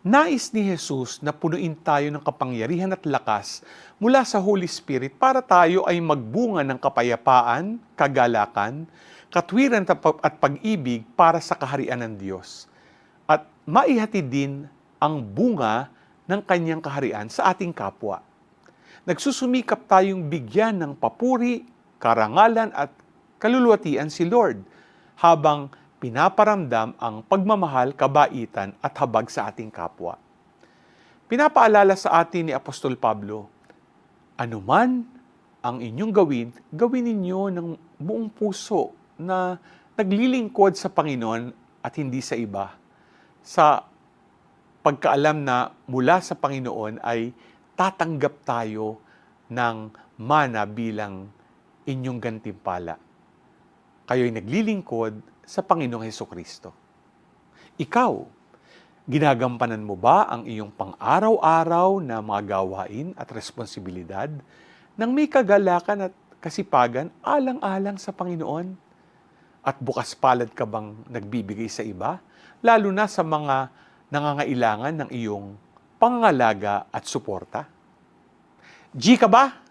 Nais ni Jesus na punuin tayo ng kapangyarihan at lakas mula sa Holy Spirit para tayo ay magbunga ng kapayapaan, kagalakan, katwiran at pag-ibig para sa kaharian ng Diyos. At maihatid din ang bunga ng kanyang kaharian sa ating kapwa. Nagsusumikap tayong bigyan ng papuri, karangalan at kaluluwatian si Lord habang pinaparamdam ang pagmamahal, kabaitan at habag sa ating kapwa. Pinapaalala sa atin ni Apostol Pablo, anuman ang inyong gawin, gawin ninyo ng buong puso na naglilingkod sa Panginoon at hindi sa iba. Sa pagkaalam na mula sa Panginoon ay tatanggap tayo ng mana bilang inyong gantimpala. Kayo'y naglilingkod sa Panginoong Hesukristo. Ikaw, ginagampanan mo ba ang iyong pang-araw-araw na mga gawain at responsibilidad nang may kagalakan at kasipagan alang-alang sa Panginoon? At bukas palad ka bang nagbibigay sa iba, lalo na sa mga nangangailangan ng iyong pangangalaga at suporta? G ka ba?